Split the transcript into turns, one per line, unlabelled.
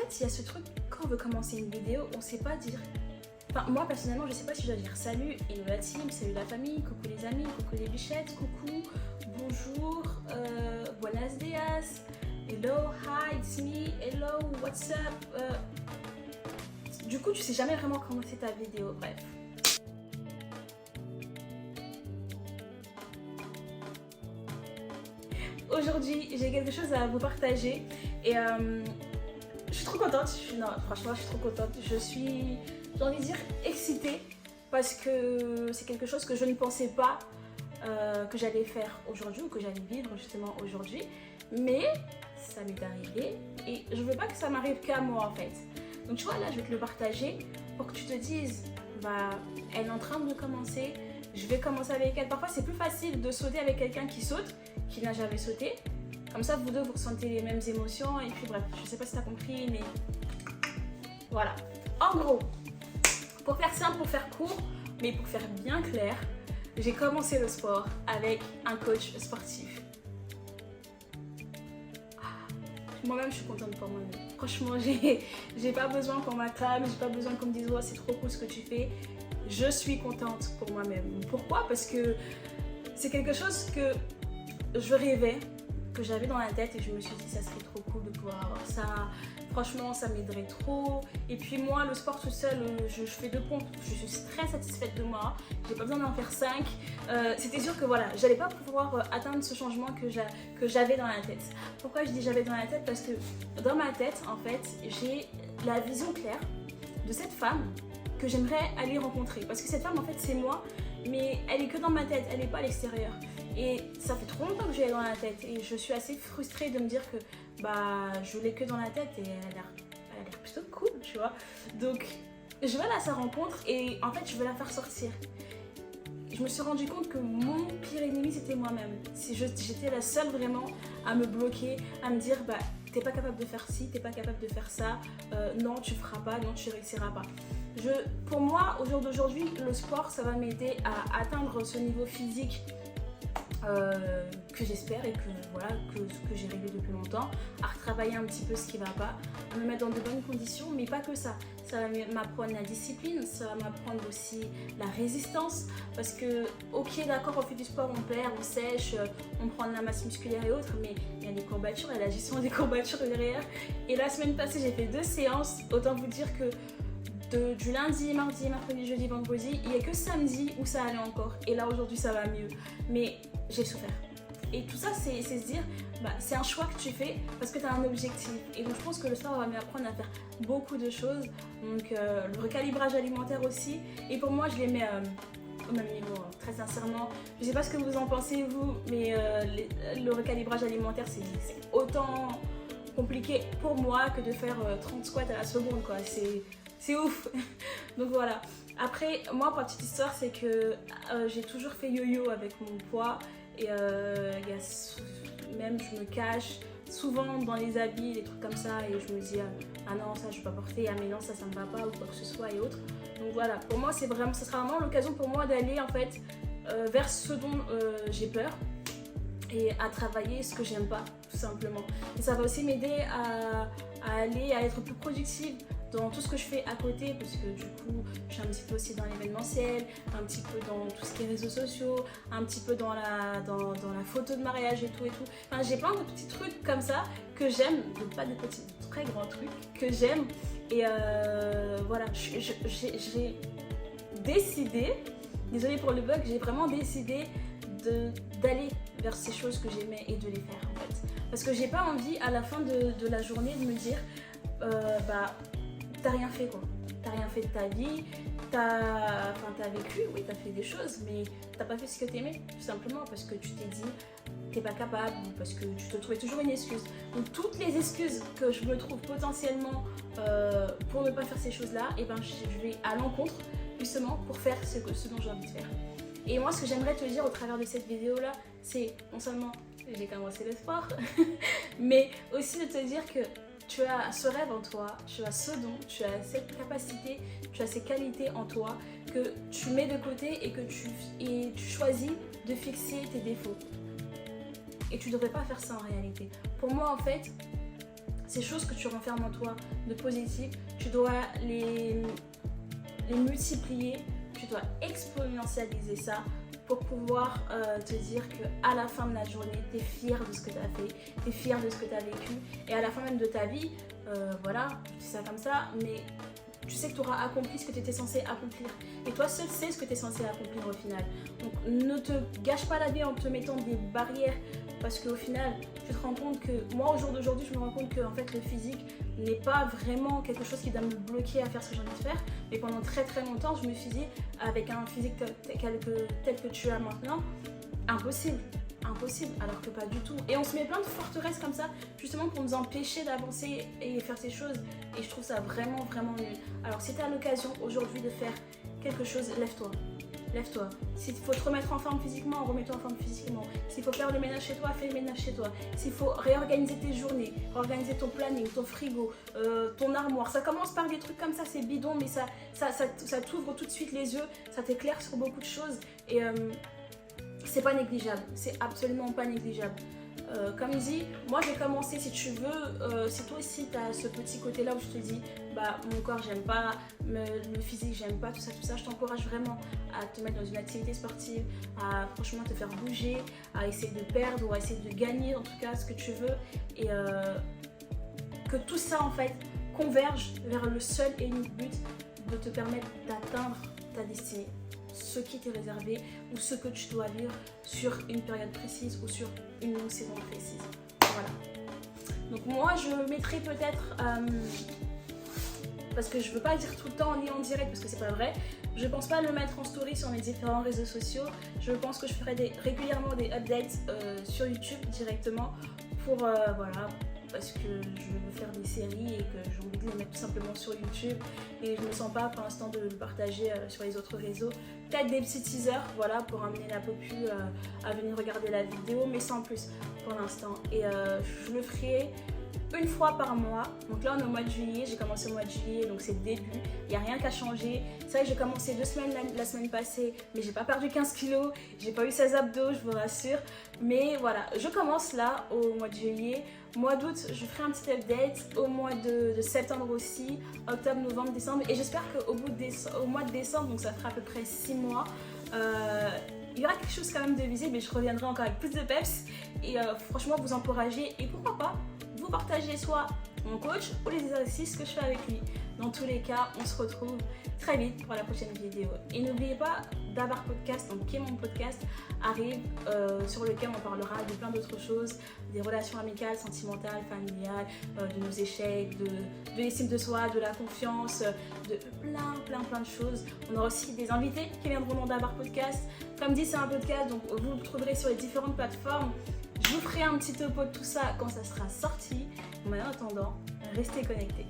fait, il y a ce truc, quand on veut commencer une vidéo, on sait pas dire... Enfin, moi, personnellement, je sais pas si je dois dire salut, hello la team, salut la famille, coucou les amis, coucou les bichettes, coucou, bonjour, buenos dias, hello, hi, it's me, hello, what's up. Du coup, tu sais jamais vraiment commencer ta vidéo, bref. Aujourd'hui, j'ai quelque chose à vous partager et je suis trop contente. Non, franchement, je suis trop contente. Je suis, j'ai envie de dire, excitée parce que c'est quelque chose que je ne pensais pas que j'allais faire aujourd'hui ou que j'allais vivre justement aujourd'hui. Mais ça m'est arrivé et je veux pas que ça m'arrive qu'à moi en fait. Donc tu vois, là, je vais te le partager pour que tu te dises, bah, elle est en train de commencer. Je vais commencer avec elle. Parfois, c'est plus facile de sauter avec quelqu'un qui saute, qui n'a jamais sauté. Comme ça, vous deux, vous ressentez les mêmes émotions. Et puis bref, je sais pas si tu as compris, mais voilà. En gros, pour faire simple, pour faire court, mais pour faire bien clair, j'ai commencé le sport avec un coach sportif. Moi-même, je suis contente pour moi-même. Franchement, j'ai pas besoin qu'on m'acclame, j'ai pas besoin qu'on me dise « Oh, c'est trop cool ce que tu fais ». Je suis contente pour moi-même. Pourquoi? Parce que c'est quelque chose que je rêvais, que j'avais dans la tête et je me suis dit ça serait trop cool de pouvoir avoir ça. Franchement, ça m'aiderait trop. Et puis moi, le sport tout seul, je fais 2 pompes. Je suis très satisfaite de moi. J'ai pas besoin d'en faire 5. C'était sûr que voilà, j'allais pas pouvoir atteindre ce changement que j'avais dans la tête. Pourquoi je dis j'avais dans la tête? Parce que dans ma tête, en fait, j'ai la vision claire de cette femme que j'aimerais aller rencontrer. Parce que cette femme, en fait, c'est moi, mais elle est que dans ma tête, elle n'est pas à l'extérieur. Et ça fait trop longtemps que je l'ai dans la tête. Et je suis assez frustrée de me dire que bah, je l'ai que dans la tête et elle a l'air plutôt cool, tu vois. Donc, je vais aller à sa rencontre et en fait, je veux la faire sortir. Je me suis rendu compte que mon pire ennemi, c'était moi-même. Si j'étais la seule vraiment à me bloquer, à me dire, bah, t'es pas capable de faire ci, t'es pas capable de faire ça, non, tu feras pas, non, tu réussiras pas. Pour moi, au jour d'aujourd'hui, le sport, ça va m'aider à atteindre ce niveau physique que j'espère et que voilà que j'ai rêvé depuis longtemps, à retravailler un petit peu ce qui va pas, à me mettre dans de bonnes conditions, mais pas que ça. Ça va m'apprendre la discipline, ça va m'apprendre aussi la résistance, parce que ok d'accord, on fait du sport, on perd, on sèche, on prend de la masse musculaire et autres, mais il y a les courbatures, il y a la gestion des courbatures derrière. Et la semaine passée, j'ai fait 2 séances, autant vous dire que du lundi, mardi, mercredi, jeudi, vendredi, il n'y a que samedi où ça allait encore. Et là, aujourd'hui, ça va mieux. Mais j'ai souffert. Et tout ça, c'est se dire, bah, c'est un choix que tu fais parce que tu as un objectif. Et donc, je pense que le sport va m'apprendre à faire beaucoup de choses. Donc, le recalibrage alimentaire aussi. Et pour moi, je les mets au même niveau, très sincèrement. Je ne sais pas ce que vous en pensez, vous, mais le recalibrage alimentaire, c'est autant compliqué pour moi que de faire 30 squats à la seconde, quoi. C'est ouf. Donc voilà. Après, moi, pour la petite histoire, c'est que j'ai toujours fait yo-yo avec mon poids. Et même, je me cache souvent dans les habits, des trucs comme ça. Et je me dis, ah non, ça, je ne vais pas porter. Ah mais non, ça me va pas ou quoi que ce soit et autres. Donc voilà. Pour moi, ça sera vraiment l'occasion pour moi d'aller, en fait, vers ce dont j'ai peur. Et à travailler ce que j'aime pas, tout simplement. Et ça va aussi m'aider à être plus productive dans tout ce que je fais à côté, parce que du coup je suis un petit peu aussi dans l'événementiel, un petit peu dans tout ce qui est réseaux sociaux, un petit peu dans la photo de mariage et tout. Enfin, j'ai plein de petits trucs comme ça que j'aime, pas de petits, très grands trucs que j'aime. Et voilà, j'ai décidé, désolée pour le bug, j'ai vraiment décidé d'aller vers ces choses que j'aimais et de les faire en fait. Parce que j'ai pas envie à la fin de la journée de me dire bah t'as rien fait quoi. T'as rien fait de ta vie, t'as vécu, oui t'as fait des choses, mais t'as pas fait ce que t'aimais, tout simplement parce que tu t'es dit t'es pas capable ou parce que tu te trouvais toujours une excuse. Donc toutes les excuses que je me trouve potentiellement pour ne pas faire ces choses là, et ben je vais à l'encontre justement pour faire ce dont j'ai envie de faire. Et moi, ce que j'aimerais te dire au travers de cette vidéo-là, c'est non seulement j'ai commencé le sport, mais aussi de te dire que tu as ce rêve en toi, tu as ce don, tu as cette capacité, tu as ces qualités en toi que tu mets de côté et que tu choisis de fixer tes défauts. Et tu ne devrais pas faire ça en réalité. Pour moi, en fait, ces choses que tu renfermes en toi de positif, tu dois les multiplier, tu dois exponentialiser ça pour pouvoir te dire qu'à la fin de la journée, tu es fier de ce que tu as fait, tu es fier de ce que tu as vécu, et à la fin même de ta vie, voilà, je dis ça comme ça, mais tu sais que tu auras accompli ce que tu étais censé accomplir. Et toi seul sais ce que tu es censé accomplir au final. Donc ne te gâche pas la vie en te mettant des barrières, parce qu'au final, tu te rends compte que, moi au jour d'aujourd'hui, je me rends compte que en fait, le physique n'est pas vraiment quelque chose qui doit me bloquer à faire ce que j'ai envie de faire. Mais pendant très très longtemps, je me suis dit, avec un physique tel que tu as maintenant, impossible. Impossible, alors que pas du tout. Et on se met plein de forteresses comme ça, justement pour nous empêcher d'avancer et faire ces choses. Et je trouve ça vraiment, vraiment nul. Alors si tu as l'occasion aujourd'hui de faire quelque chose, lève-toi. Lève-toi. S'il faut te remettre en forme physiquement, remets-toi en forme physiquement. S'il faut faire le ménage chez toi, fais le ménage chez toi. S'il faut réorganiser tes journées, réorganiser ton planning, ton frigo, ton armoire. Ça commence par des trucs comme ça, c'est bidon, mais ça t'ouvre tout de suite les yeux, ça t'éclaire sur beaucoup de choses. Et c'est pas négligeable, c'est absolument pas négligeable. Comme dit, moi j'ai commencé, si tu veux, si toi aussi tu as ce petit côté là où je te dis, bah mon corps j'aime pas, le physique j'aime pas, tout ça, je t'encourage vraiment à te mettre dans une activité sportive, à franchement te faire bouger, à essayer de perdre ou à essayer de gagner en tout cas ce que tu veux, et que tout ça en fait converge vers le seul et unique but de te permettre d'atteindre ta destinée, ce qui t'est réservé ou ce que tu dois vivre sur une période précise ou sur une longue saison précise. Voilà. Donc moi je mettrai peut-être, parce que je veux pas dire tout le temps ni en direct parce que c'est pas vrai, je pense pas le mettre en story sur mes différents réseaux sociaux. Je pense que je ferai régulièrement des updates sur YouTube directement pour voilà, parce que je veux faire des séries et que j'ai envie de les mettre tout simplement sur YouTube et je ne me sens pas pour l'instant de le partager sur les autres réseaux. Peut-être des petits teasers, voilà, pour amener la popu à venir regarder la vidéo, mais sans plus pour l'instant. Et je le ferai une fois par mois. Donc là on est au mois de juillet, j'ai commencé au mois de juillet, donc c'est le début, il n'y a rien qu'à changer. C'est vrai que j'ai commencé 2 semaines la semaine passée, mais j'ai pas perdu 15 kilos, j'ai pas eu 16 abdos, je vous rassure. Mais voilà, je commence là au mois de juillet. Mois d'août, je ferai un petit update, au mois de septembre aussi, octobre, novembre, décembre. Et j'espère qu'au mois de décembre, donc ça fera à peu près 6 mois, il y aura quelque chose quand même de visible et je reviendrai encore avec plus de peps. Et franchement, vous encourager et pourquoi pas vous partager soit mon coach ou les exercices que je fais avec lui. Dans tous les cas, on se retrouve très vite pour la prochaine vidéo. Et n'oubliez pas, Dabar Podcast, donc qui est mon podcast, arrive sur lequel on parlera de plein d'autres choses, des relations amicales, sentimentales, familiales, de nos échecs, de l'estime de soi, de la confiance, de plein de choses. On aura aussi des invités qui viendront dans Dabar Podcast. Comme dit, c'est un podcast, donc vous le trouverez sur les différentes plateformes. Je vous ferai un petit topo de tout ça quand ça sera sorti. Mais en attendant, restez connectés.